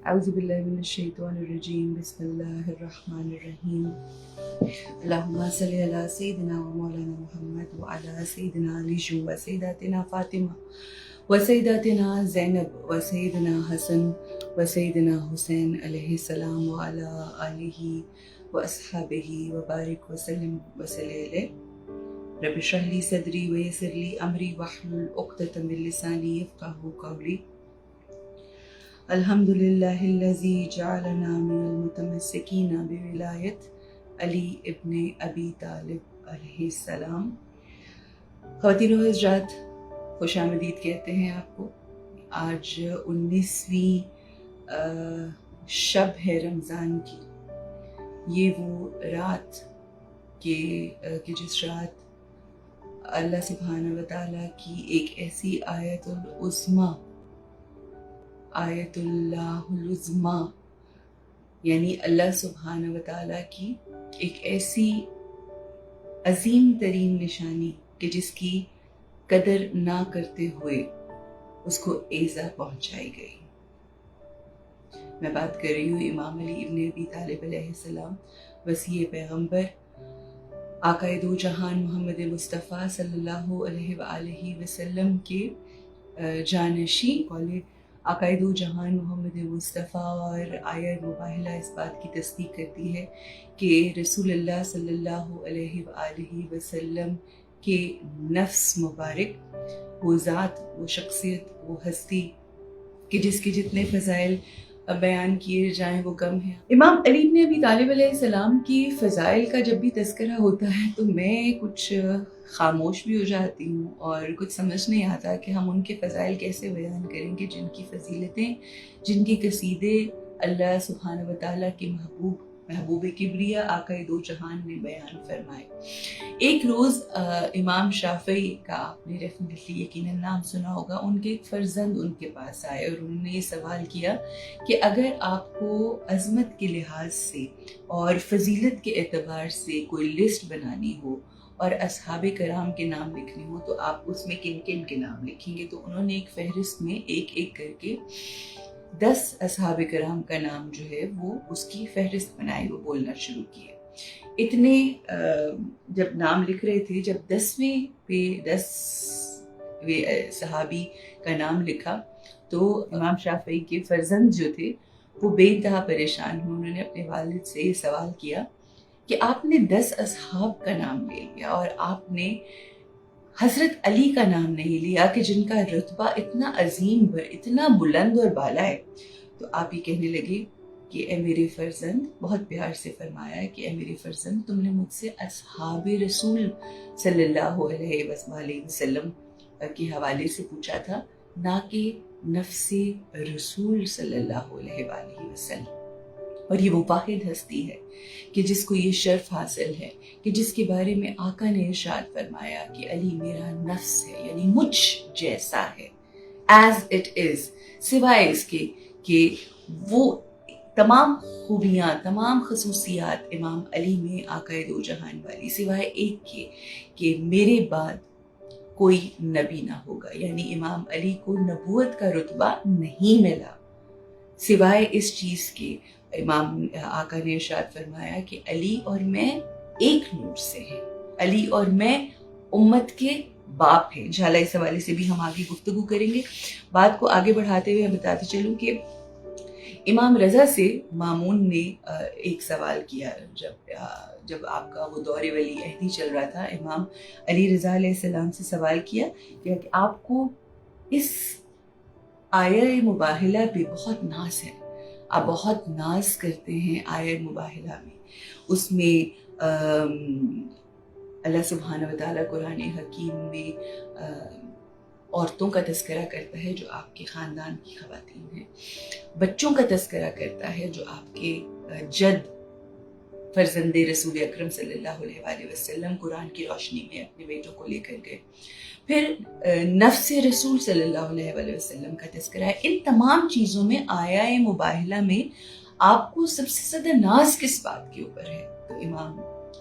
اعوذ باللہ من الشیطان الرجیم بسم اللہ الرحمن الرحیم اللہم صلی علی سیدنا و مولانا محمد و علی سیدنا علی و سیداتنا فاطمہ و سیداتنا زینب و سیدنا حسن و سیدنا حسین علیہ السلام و علی آلہ و اصحابہ و بارک وسلم وصلی علیہ رب اشرح لی صدری ویسر لی امری واحلل عقدۃ من لسانی یفقہوا قولی الحمد للہ الذی جعلنا من المتمسکین بولایت علی ابن ابی طالب علیہ السلام۔ خواتین و حضرات، خوش آمدید کہتے ہیں آپ کو۔ آج 19ویں شب ہے رمضان کی۔ یہ وہ رات کہ جس رات اللہ سبحانہ و تعالیٰ کی ایک ایسی آیت العظمیٰ، آیت اللہ العظمیٰ، یعنی اللہ سبحانہ و تعالیٰ کی ایک ایسی عظیم ترین نشانی کہ جس کی قدر نہ کرتے ہوئے اس کو ایذا پہنچائی گئی۔ میں بات کر رہی ہوں امام علی ابن ابی طالب علیہ السلام، وصی پیغمبر، آقائے دو جہان محمد مصطفیٰ صلی اللہ علیہ وآلہ وسلم کے جانشین۔ قول آقائے دو جہان محمد مصطفیٰ اور آیہ مباہلہ اس بات کی تصدیق کرتی ہے کہ رسول اللہ صلی اللہ علیہ وآلہ وسلم کے نفس مبارک، وہ ذات، وہ شخصیت، وہ ہستی کہ جس کے جتنے فضائل بیان کیے جائیں وہ کم ہیں۔ امام علی بن ابی طالب علیہ السلام کی فضائل کا جب بھی تذکرہ ہوتا ہے تو میں کچھ خاموش بھی ہو جاتی ہوں اور کچھ سمجھ نہیں آتا کہ ہم ان کے فضائل کیسے بیان کریں گے جن کی فضیلتیں، جن کے قصیدے اللہ سبحانہ و تعالیٰ کے محبوب کبریا آقائے دو جہان نے بیان فرمائے۔ ایک روز امام شافعی کا آپ نے ڈیفینیٹلی یقیناً نام سنا ہوگا، ان کے ایک فرزند ان کے پاس آئے اور انہوں نے یہ سوال کیا کہ اگر آپ کو عظمت کے لحاظ سے اور فضیلت کے اعتبار سے کوئی لسٹ بنانی ہو اور اصحاب کرام کے نام لکھنے ہو تو آپ اس میں کن کن کے نام لکھیں گے؟ تو انہوں نے ایک فہرست میں ایک ایک کر کے 10 اصحاب کرام کا نام جو ہے وہ اس کی فہرست بنائی، وہ بولنا شروع کیے۔ اتنے جب نام لکھ رہے تھے، جب 10ویں پہ 10ویں صحابی کا نام لکھا تو امام شافعی کے فرزند جو تھے وہ بے انتہا پریشان ہوئے۔ انہوں نے اپنے والد سے یہ سوال کیا کہ آپ نے 10 اصحاب کا نام لے لیا اور آپ نے حضرت علی کا نام نہیں لیا کہ جن کا رتبہ اتنا عظیم، اتنا بلند اور بالا ہے۔ تو آپ یہ کہنے لگے کہ اے میرے فرزند، بہت پیار سے فرمایا ہے کہ اے میرے فرزند، تم نے مجھ سے اصحاب رسول صلی اللہ علیہ وآلہ وسلم کے حوالے سے پوچھا تھا، نہ کہ نفس رسول صلی اللہ علیہ وآلہ وسلم۔ اور یہ وہ واحد ہستی ہے کہ جس کو یہ شرف حاصل ہے کہ جس کے بارے میں آقا نے ارشاد فرمایا کہ علی میرا نفس ہے، یعنی مجھ جیسا ہے، ایز اٹ از، سوائے اس کے کہ وہ تمام خوبیاں، تمام خصوصیات امام علی میں آقا دو جہان والی، سوائے ایک کے کہ میرے بعد کوئی نبی نہ ہوگا، یعنی امام علی کو نبوت کا رتبہ نہیں ملا، سوائے اس چیز کے امام آقا نے ارشاد فرمایا کہ علی اور میں ایک نور سے ہیں، علی اور میں امت کے باپ ہیں۔ انشاءاللہ اس حوالے سے بھی ہم آگے گفتگو کریں گے۔ بات کو آگے بڑھاتے ہوئے میں بتاتی چلوں کہ امام رضا سے مامون نے ایک سوال کیا جب آپ کا وہ دور ولی عہدی چل رہا تھا، امام علی رضا علیہ السلام سے سوال کیا کہ آپ کو اس آیہ مباہلہ پہ بہت ناز ہے، آپ بہت ناز کرتے ہیں آیہ مباہلہ میں، اس میں اللہ سبحانہ و تعالیٰ قرآن حکیم میں عورتوں کا تذکرہ کرتا ہے جو آپ کے خاندان کی خواتین ہیں، بچوں کا تذکرہ کرتا ہے جو آپ کے جد فرزند رسول اکرم صلی اللہ علیہ وآلہ وسلم قرآن کی روشنی میں اپنے بیٹوں کو لے کر گئے، پھر نفس رسول صلی اللہ علیہ وآلہ وسلم کا تذکرہ ہے۔ ان تمام چیزوں میں آیہ مباہلہ میں آپ کو سب سے زیادہ ناز کس بات کے اوپر ہے؟ تو امام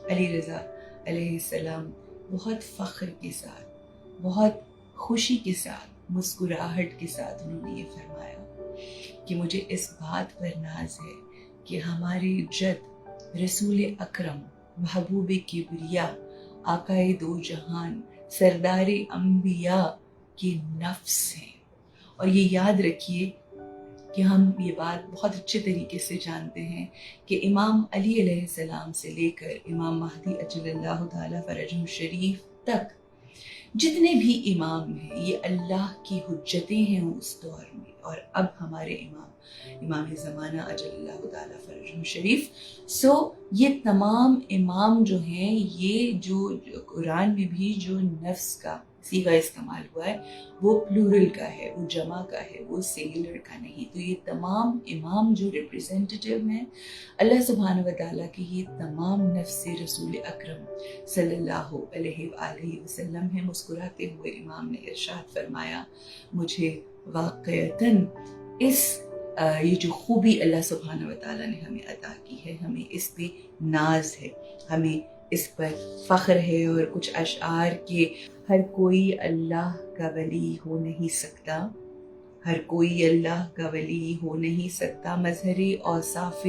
علی رضا علیہ السلام بہت فخر کے ساتھ، بہت خوشی کے ساتھ، مسکراہٹ کے ساتھ انہوں نے یہ فرمایا کہ مجھے اس بات پر ناز ہے کہ ہمارے جد رسول اکرم محبوب کبریا آقائے دو جہان سردار انبیاء کے نفس ہیں. اور یہ یاد رکھیے کہ ہم یہ بات بہت اچھے طریقے سے جانتے ہیں کہ امام علی علیہ السلام سے لے کر امام مہدی اجل اللہ تعالیٰ فرجہ الشریف تک جتنے بھی امام ہیں یہ اللہ کی حجتیں ہیں اس دور میں. اور اب ہمارے امام زمانہ اجل اللہ تعالیٰ فرجہ الشریف. یہ تمام امام جو ہیں یہ جو قرآن میں بھی جو نفس کا صیغہ استعمال ہوا ہے وہ پلورل کا ہے، وہ جمع کا ہے، وہ سنگولر کا نہیں. تو یہ تمام امام جو ریپریزنٹیٹیو ہیں اللہ سبحانہ و تعالیٰ کی، یہ تمام نفس رسول اکرم صلی اللہ علیہ وآلہ وسلم ہیں. مسکراتے ہوئے امام نے ارشاد فرمایا مجھے واقعتاً یہ جو خوبی اللہ سبحانہ و تعالیٰ نے ہمیں عطا کی ہے، ہمیں اس پہ ناز ہے، ہمیں اس پر فخر ہے. اور کچھ اشعار کے ہر کوئی اللہ کا ولی ہو نہیں سکتا، ہر کوئی اللہ کا ولی ہو نہیں سکتا، مظہر اوصاف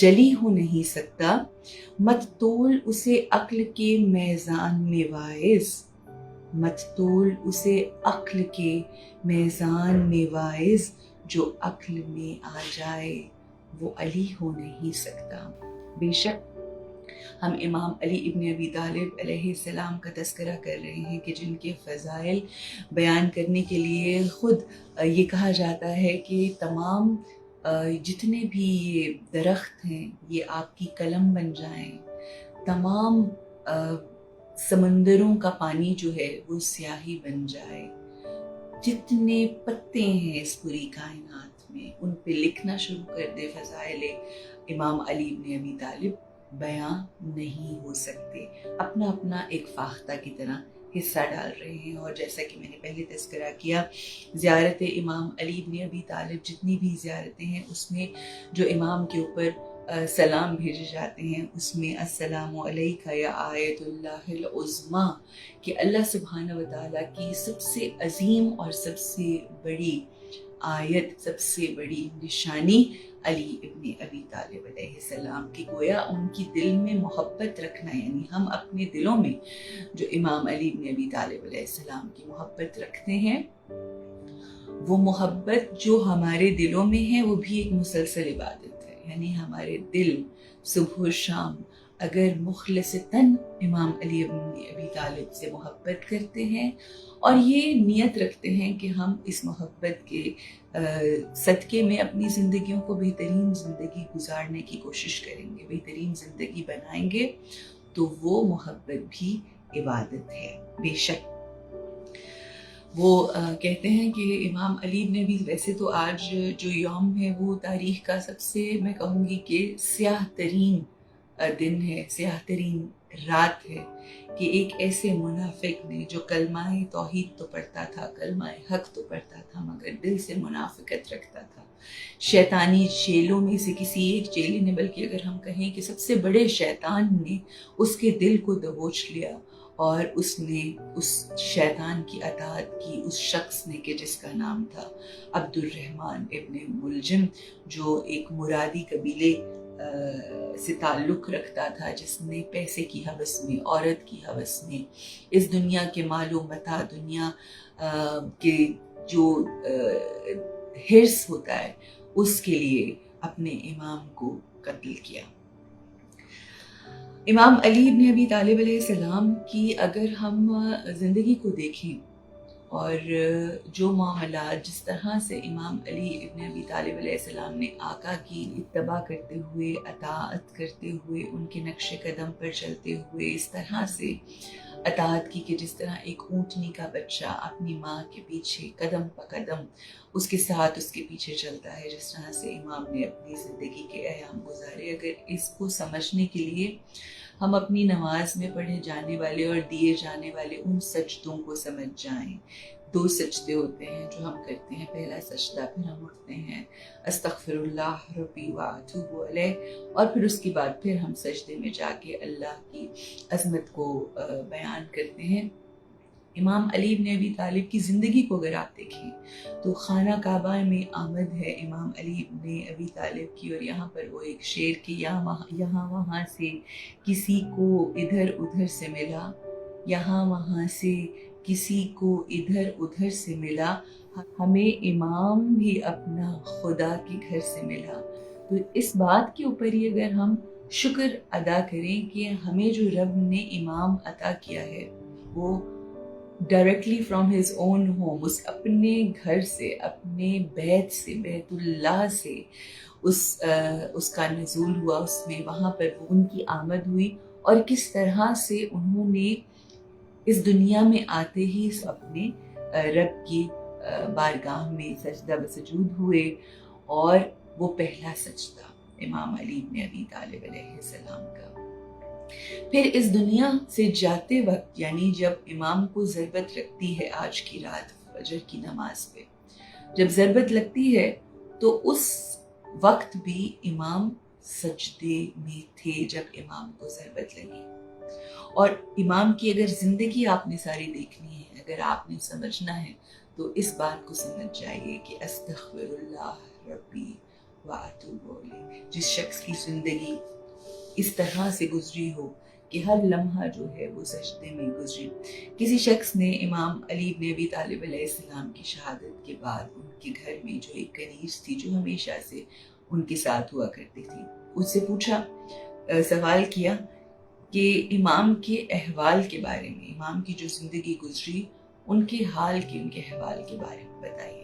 جلی ہو نہیں سکتا، مت تول اسے عقل کے میزان میں واعظ، مت تول اسے عقل کے میزان میں واعظ، جو عقل میں آ جائے وہ علی ہو نہیں سکتا. بے شک ہم امام علی ابن ابی طالب علیہ السلام کا تذکرہ کر رہے ہیں کہ جن کے فضائل بیان کرنے کے لیے خود یہ کہا جاتا ہے کہ تمام جتنے بھی یہ درخت ہیں یہ آپ کی قلم بن جائیں، تمام سمندروں کا پانی جو ہے وہ سیاہی بن جائے، جتنے پتے ہیں اس پوری کائنات میں ان پہ لکھنا شروع کر دے فضائل امام علی ابن ابی طالب، بیان نہیں ہو سکتے. اپنا اپنا ایک فاختہ کی طرح حصہ ڈال رہے ہیں. اور جیسا کہ میں نے پہلے تذکرہ کیا، زیارت امام علی ابن ابی طالب جتنی بھی زیارتیں ہیں اس میں جو امام کے اوپر سلام بھیجے جاتے ہیں اس میں السلام علیکہ یا آیت اللہ العظمیٰ، کہ اللہ سبحانہ و تعالیٰ کی سب سے عظیم اور سب سے بڑی آیت، سب سے بڑی نشانی علی ابن ابی طالب علیہ السلام کی. گویا ان کی دل میں محبت رکھنا، یعنی ہم اپنے دلوں میں جو امام علی ابن ابی طالب علیہ السلام کی محبت رکھتے ہیں، وہ محبت جو ہمارے دلوں میں ہے وہ بھی ایک مسلسل عبادت ہے. یعنی ہمارے دل صبح و شام اگر مخلصتاً امام علی ابن ابی طالب سے محبت کرتے ہیں اور یہ نیت رکھتے ہیں کہ ہم اس محبت کے صدقے میں اپنی زندگیوں کو بہترین زندگی گزارنے کی کوشش کریں گے، بہترین زندگی بنائیں گے، تو وہ محبت بھی عبادت ہے. بے شک وہ کہتے ہیں کہ امام علی نے بھی، ویسے تو آج جو یوم ہے وہ تاریخ کا سب سے میں کہوں گی کہ سیاہ ترین دن ہے، سیاہ ترین رات ہے، کہ ایک ایسے منافق نے جو کلمہ توحید تو پڑھتا تھا، کلمہ حق تو پڑھتا تھا، مگر دل سے منافقت رکھتا تھا. شیطانی چیلوں میں سے کسی ایک چیلے نے، بلکہ اگر ہم کہیں کہ سب سے بڑے شیطان نے اس کے دل کو دبوچ لیا، اور اس نے اس شیطان کی اطاعت کی، اس شخص نے کہ جس کا نام تھا عبد الرحمن ابن ملجم، جو ایک مرادی قبیلے سے تعلق رکھتا تھا، جس نے پیسے کی ہوس میں، عورت کی ہوس میں، اس دنیا کے مال و متاع، دنیا کے جو حرص ہوتا ہے اس کے لیے اپنے امام کو قتل کیا. امام علی ابن ابی طالب علیہ السلام کی اگر ہم زندگی کو دیکھیں اور جو معاملات جس طرح سے امام علی ابن ابی طالب علیہ السلام نے آقا کی اتباع کرتے ہوئے، اطاعت کرتے ہوئے، ان کے نقش قدم پر چلتے ہوئے اس طرح سے اطاعت کی کہ جس طرح ایک اونٹنی کا بچہ اپنی ماں کے پیچھے قدم پہ قدم اس کے ساتھ اس کے پیچھے چلتا ہے، جس طرح سے امام نے اپنی زندگی کے ایام گزارے. اگر اس کو سمجھنے کے لیے ہم اپنی نماز میں پڑھے جانے والے اور دیے جانے والے ان سجدوں کو سمجھ جائیں. 2 سجدے ہوتے ہیں جو ہم کرتے ہیں. پہلا سجدہ، پھر ہم اٹھتے ہیں استغفر اللہ ربی واتوب علیہ، اور پھر اس کے بعد پھر ہم سجدے میں جا کے اللہ کی عظمت کو بیان کرتے ہیں. امام علی ابن ابی طالب کی زندگی کو اگر آپ دیکھیں تو خانہ کعبہ میں آمد ہے امام علی ابن ابی طالب کی، اور یہاں پر وہ ایک شعر کہ یہاں وہاں سے کسی کو ادھر ادھر سے ملا، یہاں وہاں سے کسی کو ادھر ادھر سے ملا، ہمیں امام بھی اپنا خدا کے گھر سے ملا۔ تو اس بات کے اوپر ہی اگر ہم شکر ادا کریں کہ ہمیں جو رب نے امام عطا کیا ہے وہ directly from his own home, اس اپنے گھر سے، اپنے بیت سے، بیت اللہ سے اس کا نزول ہوا، اس میں وہاں پر ان کی آمد ہوئی، اور کس طرح سے انہوں نے اس دنیا میں آتے ہی اپنے رب کی بارگاہ میں سجدہ بسجود ہوئے، اور وہ پہلا سجدہ امام علی بن ابی طالب علیہ السلام کا۔ پھر اس دنیا سے جاتے وقت، یعنی جب امام کو ضربت لگتی ہے آج کی رات فجر کی نماز پہ، جب ضربت لگتی ہے تو اس وقت بھی امام سجدے میں تھے جب امام کو ضربت لگی۔ اور امام کی اگر زندگی آپ نے ساری دیکھنی ہے، اگر آپ نے سمجھنا ہے، تو اس بات کو سمجھ جائیے کہ استغفر اللہ ربی واتوب الیہ۔ جس شخص کی زندگی اس طرح سے گزری ہو کہ ہر لمحہ جو ہے وہ سجدے میں گزری۔ کسی شخص نے امام علی بن ابی طالب علیہ السلام کی شہادت کے بعد ان کے گھر میں جو ایک کنیز تھی جو ہمیشہ سے ان کے ساتھ ہوا کرتی تھی، اس سے پوچھا، سوال کیا کہ امام کے احوال کے بارے میں، امام کی جو زندگی گزری ان کے احوال کے بارے میں بتائیے۔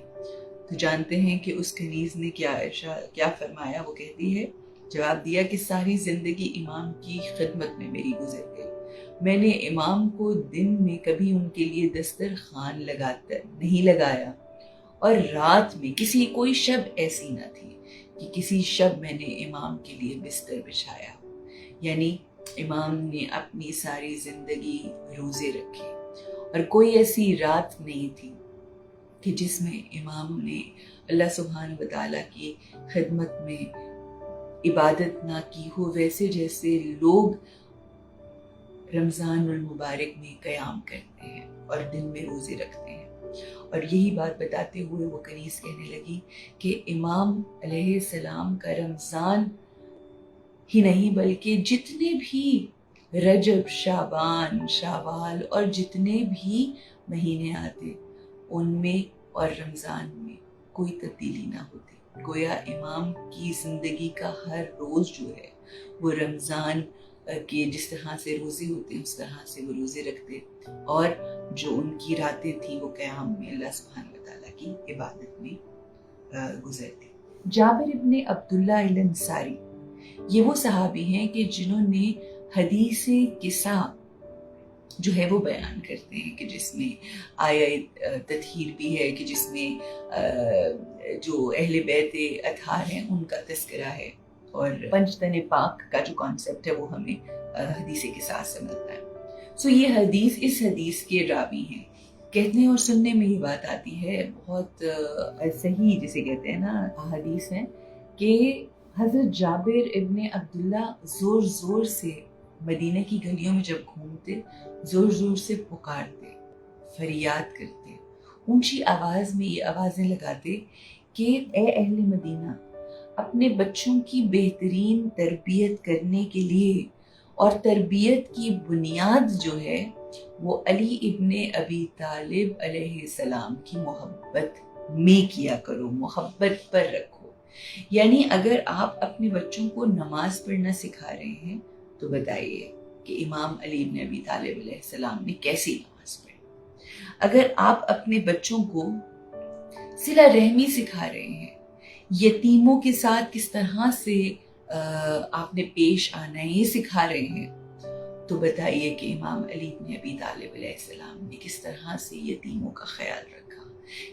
تو جانتے ہیں کہ اس کنیز نے کیا فرمایا؟ وہ کہتی ہے، جواب دیا کہ ساری زندگی امام کی خدمت میں میری گزر گئی، میں نے امام کو دن میں کبھی ان کے لیے دسترخوان نہیں لگایا، اور رات میں کوئی شب ایسی نہ تھی کہ کسی شب میں نے امام کے لیے بستر بچھایا۔ یعنی امام نے اپنی ساری زندگی روزے رکھے، اور کوئی ایسی رات نہیں تھی کہ جس میں امام نے اللہ سبحانہ وتعالیٰ کی خدمت میں عبادت نہ کی ہو، ویسے جیسے لوگ رمضان المبارک میں قیام کرتے ہیں اور دن میں روزے رکھتے ہیں۔ اور یہی بات بتاتے ہوئے وہ کنیز کہنے لگی کہ امام علیہ السلام کا رمضان ہی نہیں بلکہ جتنے بھی رجب، شعبان، شوال اور جتنے بھی مہینے آتے ان میں اور رمضان میں کوئی تبدیلی نہ ہوتی۔ گویا امام کی زندگی کا ہر روز جو ہے وہ رمضان کے جس طرح سے روزے ہوتے ہیں اس طرح سے وہ روزے رکھتے، اور جو ان کی راتیں تھیں وہ قیام میں اللہ سبحانہ وتعالیٰ کی عبادت میں گزرتی۔ جابر ابن عبداللہ الانصاری یہ وہ صحابی ہیں کہ جنہوں نے حدیث قصہ جو ہے وہ بیان کرتے ہیں کہ جس میں آیہ تطہیر بھی ہے، کہ جس میں جو اہل بیت اطہار ہیں ان کا تذکرہ ہے، اور پنج تن پاک کا جو کانسیپٹ ہے وہ ہمیں حدیث قصاص سے ملتا ہے۔ یہ اس حدیث کے راوی ہیں۔ کہنے اور سننے میں یہ بات آتی ہے، بہت صحیح جسے کہتے ہیں نا حدیث ہے، کہ حضرت جابر ابن عبداللہ زور زور سے مدینہ کی گلیوں میں جب گھومتے، زور زور سے پکارتے، فریاد کرتے، اونچی آواز میں یہ آوازیں لگاتے کہ اے اہل مدینہ، اپنے بچوں کی بہترین تربیت کرنے کے لیے، اور تربیت کی بنیاد جو ہے وہ علی ابن ابی طالب علیہ السلام کی محبت میں کیا کرو، محبت پر رکھو۔ یعنی اگر آپ اپنے بچوں کو نماز پڑھنا سکھا رہے ہیں تو بتائیے کہ امام علی ابن ابی طالب علیہ السلام نے کیسی نماز پڑھی۔ اگر آپ اپنے بچوں کو صلہ رحمی سکھا رہے ہیں، یتیموں کے ساتھ کس طرح سے آپ نے پیش آنا ہے یہ سکھا رہے ہیں، تو بتائیے کہ امام علی بن ابی طالب علیہ السلام نے کس طرح سے یتیموں کا خیال رکھا،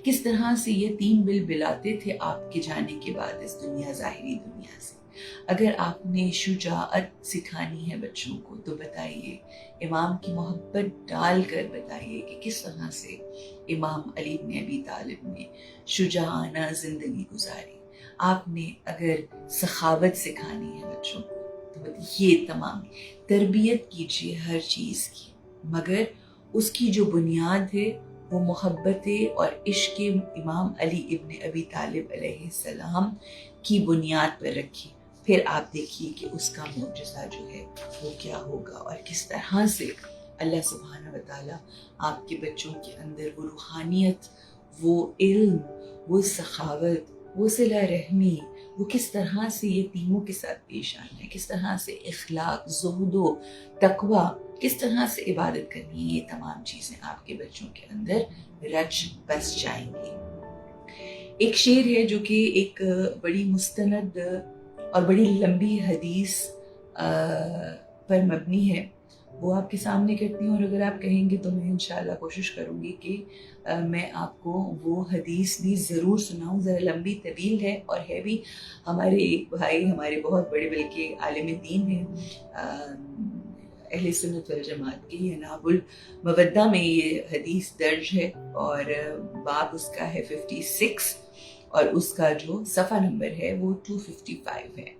کس طرح سے یتیم بلاتے تھے آپ کے جانے کے بعد اس دنیا، ظاہری دنیا سے۔ اگر آپ نے شجاعت سکھانی ہے بچوں کو تو بتائیے، امام کی محبت ڈال کر بتائیے کہ کس طرح سے امام علی بن ابی طالب نے شجاعانہ زندگی گزاری۔ آپ نے اگر سخاوت سکھانی ہے بچوں کو تو یہ تمام تربیت کیجیے ہر چیز کی، مگر اس کی جو بنیاد ہے وہ محبت اور عشق امام علی ابن ابی طالب علیہ السلام کی بنیاد پر رکھی. پھر آپ دیکھیے کہ اس کا معجزہ جو ہے وہ کیا ہوگا اور کس طرح سے اللہ سبحانہ و تعالیٰ آپ کے بچوں کے اندر وہ روحانیت، وہ علم، وہ سخاوت، وہ صلہ رحمی، وہ کس طرح سے یتیموں کے ساتھ پیش آنا ہے، کس طرح سے اخلاق، زہد و تقوی، کس طرح سے عبادت کرنی ہے، یہ تمام چیزیں آپ کے بچوں کے اندر رچ بس جائیں گی. ایک شعر ہے جو کہ ایک بڑی مستند اور بڑی لمبی حدیث پر مبنی ہے، وہ آپ کے سامنے کرتی ہوں، اور اگر آپ کہیں گے تو میں انشاءاللہ کوشش کروں گی کہ میں آپ کو وہ حدیث بھی ضرور سناؤں. ذرا لمبی طویل ہے اور ہے بھی. ہمارے ایک بھائی، ہمارے بہت بڑے بلکہ عالم دین ہیں، اہل سنت والجماعت کی، ناب المودہ میں یہ حدیث درج ہے اور باب اس کا ہے 56 اور اس کا جو صفحہ نمبر ہے وہ 255 ہے.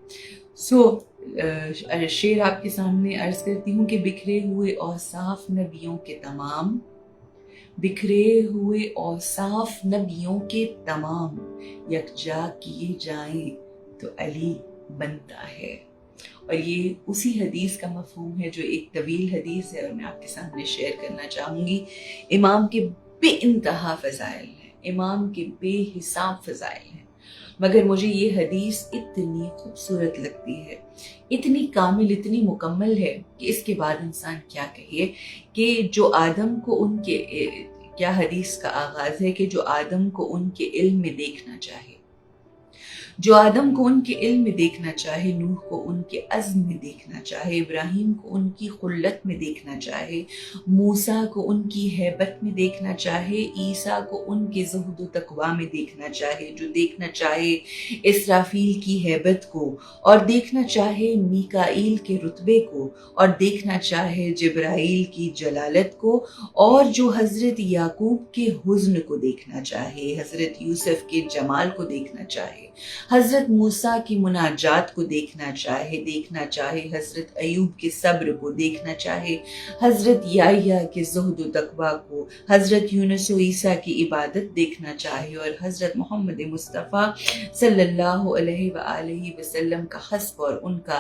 شعر آپ کے سامنے عرض کرتی ہوں کہ بکھرے ہوئے اوصاف نبیوں کے تمام، بکھرے ہوئے اوصاف نبیوں کے تمام، یکجا کیے جائیں تو علی بنتا ہے. اور یہ اسی حدیث کا مفہوم ہے جو ایک طویل حدیث ہے اور میں آپ کے سامنے شیئر کرنا چاہوں گی. امام کے بے انتہا فضائل ہیں، امام کے بے حساب فضائل ہیں، مگر مجھے یہ حدیث اتنی خوبصورت لگتی ہے، اتنی کامل، اتنی مکمل ہے کہ اس کے بعد انسان کیا کہیے کہ جو آدم کو ان کے، کیا حدیث کا آغاز ہے کہ جو آدم کو ان کے علم میں دیکھنا چاہے، جو آدم کو ان کے علم میں دیکھنا چاہے، نوح کو ان کے عزم میں دیکھنا چاہے، ابراہیم کو ان کی خلت میں دیکھنا چاہے، موسیٰ کو ان کی ہیبت میں دیکھنا چاہے، عیسیٰ کو ان کے زہد و تقوی میں دیکھنا چاہے، جو دیکھنا چاہے اسرافیل کی ہیبت کو، اور دیکھنا چاہے میکائیل کے رتبے کو، اور دیکھنا چاہے جبرائیل کی جلالت کو، اور جو حضرت یعقوب کے حزن کو دیکھنا چاہے، حضرت یوسف کے جمال کو دیکھنا چاہے، حضرت موسیٰ کی مناجات کو دیکھنا چاہے، حضرت ایوب کے صبر کو دیکھنا چاہے، حضرت یحییٰ کے زہد و تقوی کو، حضرت یونس و عیسیٰ کی عبادت دیکھنا چاہے، اور حضرت محمد مصطفیٰ صلی اللہ علیہ وآلہ وسلم کا حسب اور ان کا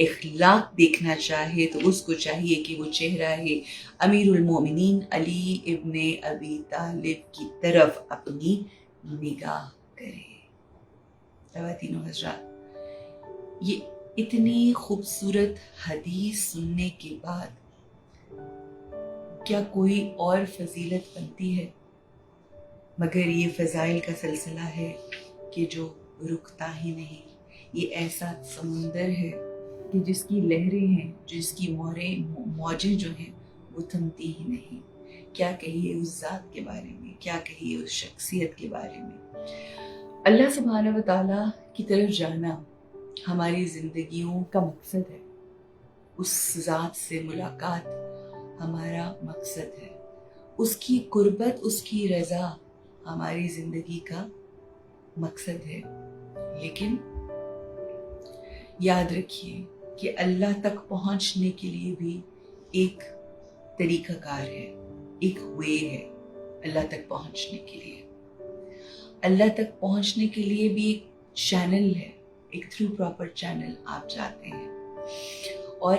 اخلاق دیکھنا چاہے، تو اس کو چاہیے کہ وہ چہرہ ہے امیر المومنین علی ابن ابی طالب کی طرف اپنی نگاہ کرے. خواتین و حضرات، یہ اتنی خوبصورت حدیث سننے کے بعد کیا کوئی اور فضیلت بنتی ہے مگر یہ فضائل کا سلسلہ ہے کہ جو رکتا ہی نہیں. یہ ایسا سمندر ہے کہ جس کی لہریں ہیں، جس کی موجیں جو ہیں وہ تھمتی ہی نہیں. کیا کہیے اس ذات کے بارے میں، کیا کہیے اس شخصیت کے بارے میں. اللہ سبحانہ و تعالیٰ کی طرف جانا ہماری زندگیوں کا مقصد ہے. اس ذات سے ملاقات ہمارا مقصد ہے. اس کی قربت، اس کی رضا ہماری زندگی کا مقصد ہے. لیکن یاد رکھیے کہ اللہ تک پہنچنے کے لیے بھی ایک طریقہ کار ہے، ایک وے ہے. اللہ تک پہنچنے کے لیے، اللہ تک پہنچنے کے لیے بھی ایک چینل ہے، ایک تھرو پراپر چینل آپ جاتے ہیں. اور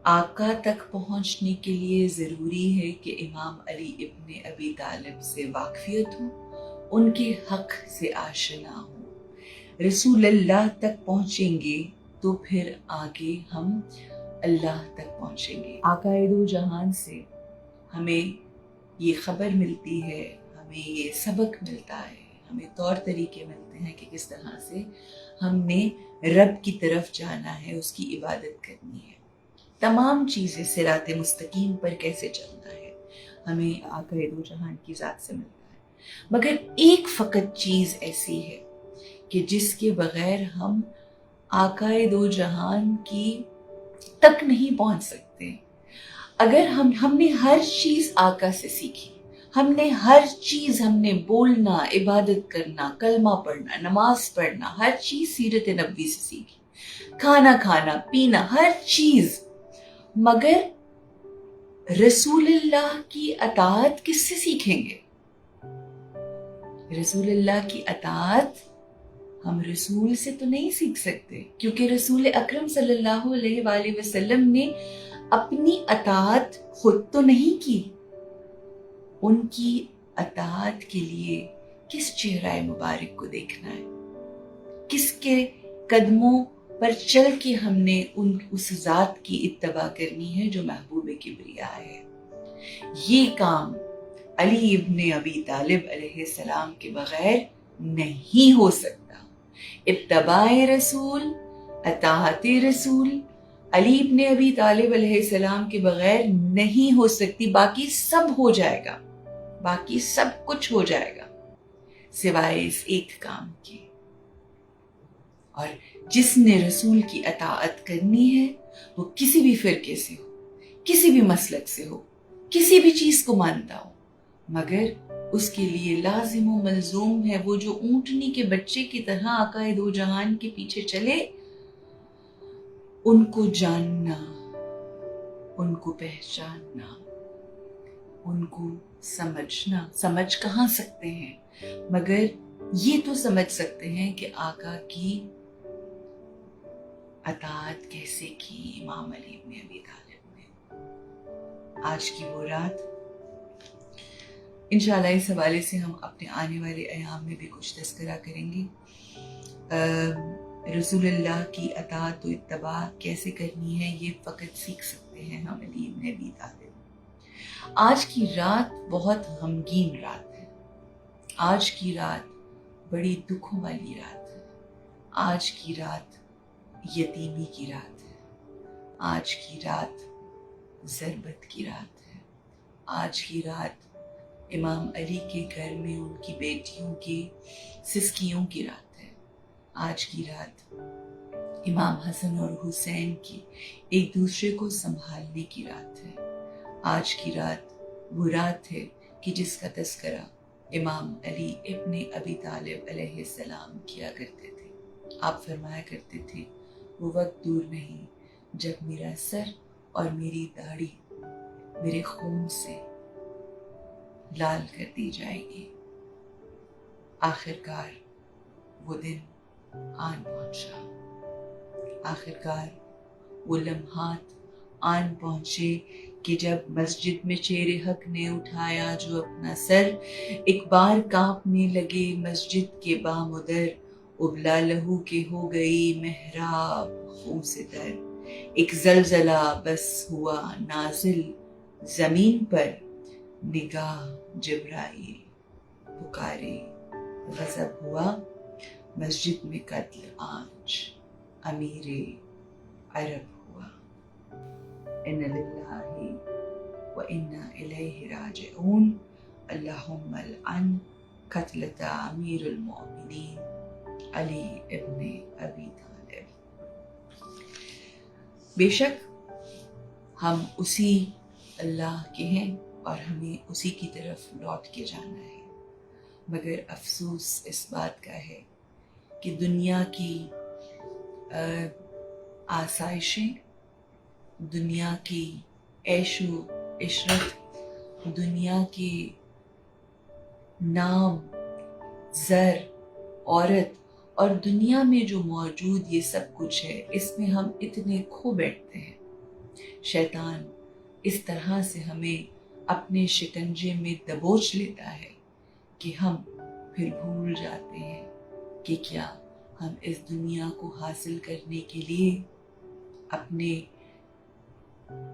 آقا تک پہنچنے کے لیے ضروری ہے کہ امام علی ابن ابی طالب سے واقفیت ہو، ان کے حق سے آشنا ہو. رسول اللہ تک پہنچیں گے تو پھر آگے ہم اللہ تک پہنچیں گے. آقا دو جہان سے ہمیں یہ خبر ملتی ہے، ہمیں یہ سبق ملتا ہے، ہمیں طور طریقے ملتے ہیں کہ کس طرح سے ہم نے رب کی طرف جانا ہے، اس کی عبادت کرنی ہے. تمام چیزیں صراط مستقیم پر کیسے چلنا ہے ہمیں آقا دو جہان کی ذات سے ملتا ہے. مگر ایک فقط چیز ایسی ہے کہ جس کے بغیر ہم آقا دو جہان کی تک نہیں پہنچ سکتے. اگر ہم نے ہر چیز آقا سے سیکھی، ہم نے ہر چیز، ہم نے بولنا، عبادت کرنا، کلمہ پڑھنا، نماز پڑھنا، ہر چیز سیرت نبوی سے سیکھی، کھانا کھانا، پینا، ہر چیز، مگر رسول اللہ کی اطاعت کس سے سیکھیں گے؟ رسول اللہ کی اطاعت ہم رسول سے تو نہیں سیکھ سکتے، کیونکہ رسول اکرم صلی اللہ علیہ وآلہ وسلم نے اپنی اطاعت خود تو نہیں کی. ان کی اطاعت کے لیے کس چہرہ مبارک کو دیکھنا ہے، کس کے قدموں پر چل کے ہم نے اس ذات کی اتباع کرنی ہے جو محبوب کبریا ہے. یہ کام علی ابن ابی طالب علیہ السلام کے بغیر نہیں ہو سکتا. اتباع رسول، اطاعت رسول علی ابن ابی طالب علیہ السلام کے بغیر نہیں ہو سکتی. باقی سب ہو جائے گا، باقی سب کچھ ہو جائے گا سوائے اس ایک کام کے. اور جس نے رسول کی اطاعت کرنی ہے وہ کسی بھی فرقے سے ہو، کسی بھی مسلک سے ہو، کسی بھی چیز کو مانتا ہو، مگر اس کے لیے لازم و ملزوم ہے وہ جو اونٹنی کے بچے کی طرح آقا دو جہان کے پیچھے چلے، ان کو جاننا، ان کو پہچاننا، ان کو سمجھنا. سمجھ کہاں سکتے ہیں مگر یہ تو سمجھ سکتے ہیں کہ آقا کی اطاعت کیسے کی امام علی ابن ابی طالب نے. آج کی وہ رات انشاءاللہ اس حوالے سے ہم اپنے آنے والے ایام میں بھی کچھ تذکرہ کریں گے. رسول اللہ کی اطاعت و اتباع کیسے کرنی ہے یہ فقط سیکھ سکتے ہیں ہم علی ابن ابی طالب. آج کی رات بہت غمگین رات ہے. آج کی رات بڑی دکھوں والی رات ہے. آج کی رات یتیمی کی رات ہے. آج کی رات ضربت کی رات ہے. آج کی رات امام علی کے گھر میں ان کی بیٹیوں کی سسکیوں کی رات ہے. آج کی رات امام حسن اور حسین کی ایک دوسرے کو سنبھالنے کی رات ہے. آج کی رات وہ رات ہے کہ جس کا تذکرہ امام علی ابن ابی طالب علیہ السلام کیا کرتے تھے. آپ فرمایا کرتے تھے وہ وقت دور نہیں جب میرا سر اور میری داڑھی میرے خون سے لال کر دی جائے گی. آخرکار وہ دن آن پہنچا. آخرکار وہ لمحات آن پہنچے کہ جب مسجد میں شیر حق نے اٹھایا جو اپنا سر، ایک بار کانپنے لگے مسجد کے بام و در، ابلا لہو کے ہو گئی محراب خون سے تر. ایک زلزلہ بس ہوا نازل زمین پر، نگاہ جبرائیل پکارے غضب ہوا مسجد میں قتل آنچ امیر عرب ہوا. ان للہ و انا الیہ راجعون. اللہم العن قتلۃ امیر المؤمنین علی ابن ابی طالب. بے شک ہم اسی اللہ کے ہیں اور ہمیں اسی کی طرف لوٹ کے جانا ہے، مگر افسوس اس بات کا ہے کہ دنیا کی آسائشیں، دنیا کی عیش و عشرت، دنیا کے نام، زر، عورت اور دنیا میں جو موجود یہ سب کچھ ہے، اس میں ہم اتنے کھو بیٹھتے ہیں. شیطان اس طرح سے ہمیں اپنے شکنجے میں دبوچ لیتا ہے کہ ہم پھر بھول جاتے ہیں کہ کیا ہم اس دنیا کو حاصل کرنے کے لیے اپنے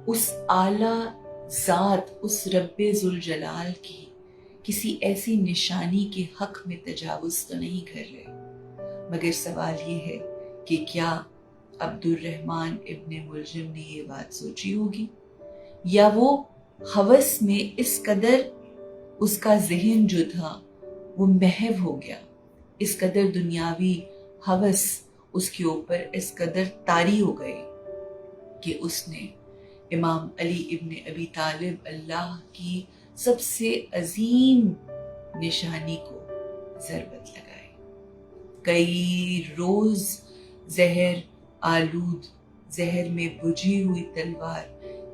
اس اعلیٰ ذات، اس رب ذوالجلال کی کسی ایسی نشانی کے حق میں تجاوز تو نہیں کر رہے. مگر سوال یہ ہے کہ کیا عبد الرحمن ابن ملجم نے یہ بات سوچی ہوگی، یا وہ ہوس میں اس قدر اس کا ذہن جو تھا وہ محو ہو گیا، اس قدر دنیاوی ہوس اس کے اوپر اس قدر طاری ہو گئے کہ اس نے امام علی ابن ابی طالب اللہ کی سب سے عظیم نشانی کو ضربت لگائی. کئی روز زہر آلود، زہر میں بجھی ہوئی تلوار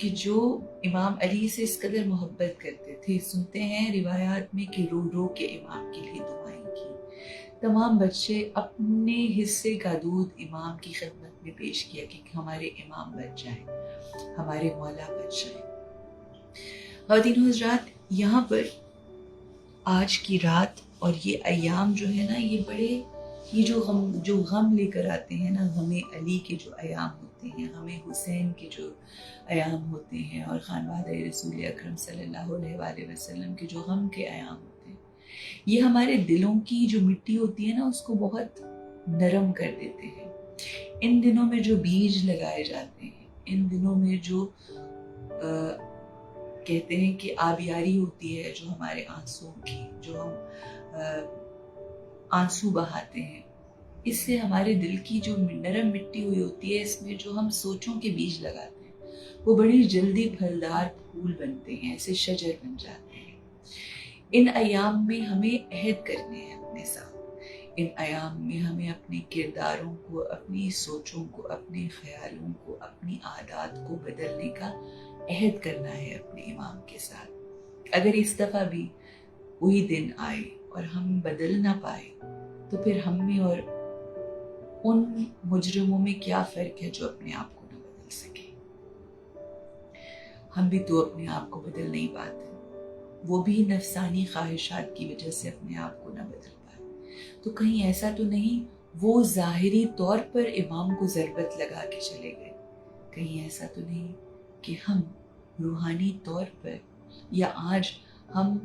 کہ جو امام علی سے اس قدر محبت کرتے تھے. سنتے ہیں روایات میں کہ رو رو کے امام کے لیے دعائیں کی. تمام بچے اپنے حصے کا دودھ امام کی خدمت میں پیش کیا کہ ہمارے امام بچ جائیں, ہمارے مولا بچ جائیں. خواتین و حضرات, یہاں پر آج کی رات اور یہ ایام جو ہے نا, یہ بڑے, یہ جو غم لے کر آتے ہیں نا, ہمیں علی کے جو ایام ہوتے ہیں, ہمیں حسین کے جو ایام ہوتے ہیں, اور خانوادہ رسول اکرم صلی اللہ علیہ وآلہ وسلم کے جو غم کے ایام ہوتے ہیں, یہ ہمارے دلوں کی جو مٹی ہوتی ہے نا, اس کو بہت نرم کر دیتے ہیں. ان دنوں میں جو بیج لگائے جاتے ہیں, ان دنوں میں جو کہتے ہیں کہ آبیاری ہوتی ہے, جو ہمارے آنسوں کی, جو ہم آنسو بہاتے ہیں, اس سے ہمارے دل کی جو نرم مٹی ہوئی ہوتی ہے, اس میں جو ہم سوچوں کے بیج لگاتے ہیں, وہ بڑی جلدی پھلدار پھول بنتے ہیں, ایسے شجر بن جاتے ہیں. ان ایام میں ہمیں عہد کرنے ہیں اپنے ساتھ. ان ایام میں ہمیں اپنے کرداروں کو, اپنی سوچوں کو, اپنے خیالوں کو, اپنی عادات کو بدلنے کا عہد کرنا ہے اپنے امام کے ساتھ. اگر اس دفعہ بھی وہی دن آئے اور ہم بدل نہ پائے, تو پھر ہم میں اور ان مجرموں میں کیا فرق ہے جو اپنے آپ کو نہ بدل سکے. ہم بھی تو اپنے آپ کو بدل نہیں پاتے, وہ بھی نفسانی خواہشات کی وجہ سے اپنے آپ کو نہ بدل پائے. تو کہیں ایسا تو نہیں وہ ظاہری طور پر امام کو ضربت لگا کے چلے گئے, کہیں ایسا تو نہیں کہ ہم روحانی طور پر یا آج ہم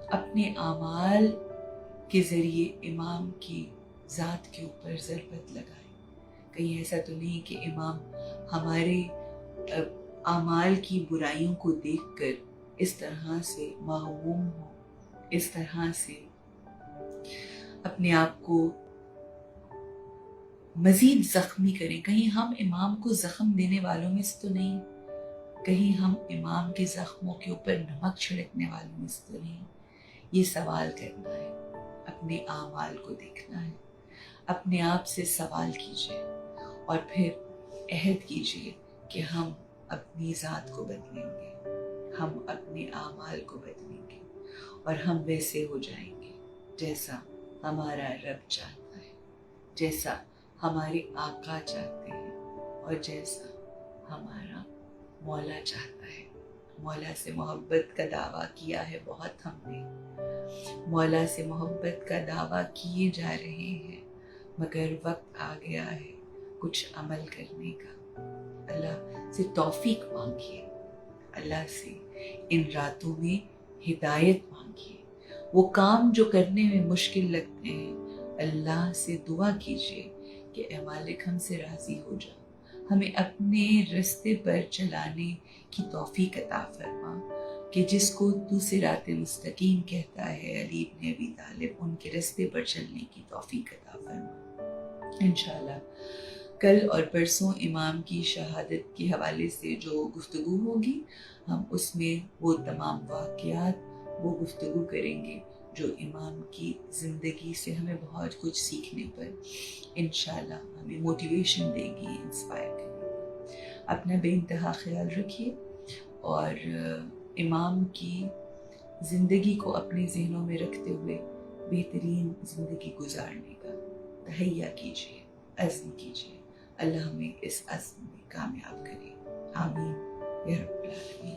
اپنے اعمال کے ذریعے امام کی ذات کے اوپر ضربت لگائیں. کہیں ایسا تو نہیں کہ امام ہمارے اعمال کی برائیوں کو دیکھ کر اس طرح سے مغموم ہو, اس طرح سے اپنے آپ کو مزید زخمی کریں. کہیں ہم امام کو زخم دینے والوں میں سے تو نہیں, کہیں ہم امام کے زخموں کے اوپر نمک چھڑکنے والوں میں سے تو نہیں. یہ سوال کرنا ہے, اپنے اعمال کو دیکھنا ہے, اپنے آپ سے سوال کیجئے اور پھر عہد کیجئے کہ ہم اپنی ذات کو بدلیں گے, ہم اپنے اعمال کو بدلیں گے, اور ہم ویسے ہو جائیں گے جیسا ہمارا رب چاہتا ہے, جیسا ہمارے آقا چاہتے ہیں, اور جیسا ہمارا مولا چاہتا ہے. مولا سے محبت کا دعویٰ کیا ہے بہت ہم نے, مولا سے محبت کا دعویٰ کیے جا رہے ہیں, مگر وقت آ گیا ہے کچھ عمل کرنے کا. اللہ سے توفیق مانگیے, اللہ سے ان راتوں میں ہدایت مانگیے. وہ کام جو کرنے میں مشکل لگتے ہیں, اللہ سے دعا کیجیے کہ اے مالک ہم سے راضی ہو جا, ہمیں اپنے رستے پر چلانے کی توفیق عطا فرما, کہ جس کو تو صراط مستقیم کہتا ہے علی بن ابی طالب, ان کے رستے پر چلنے کی توفیق عطا فرما. انشاءاللہ کل اور پرسوں امام کی شہادت کے حوالے سے جو گفتگو ہوگی, ہم اس میں وہ تمام واقعات, وہ گفتگو کریں گے جو امام کی زندگی سے ہمیں بہت کچھ سیکھنے پر انشاءاللہ ہمیں موٹیویشن دے گی, انسپائر کرے گی. اپنا بے انتہا خیال رکھیے, اور امام کی زندگی کو اپنے ذہنوں میں رکھتے ہوئے بہترین زندگی گزارنے کا تہیہ کیجیے, عزم کیجیے. اللہ ہمیں اس عزم میں کامیاب کرے. آمین یا رب العالمین.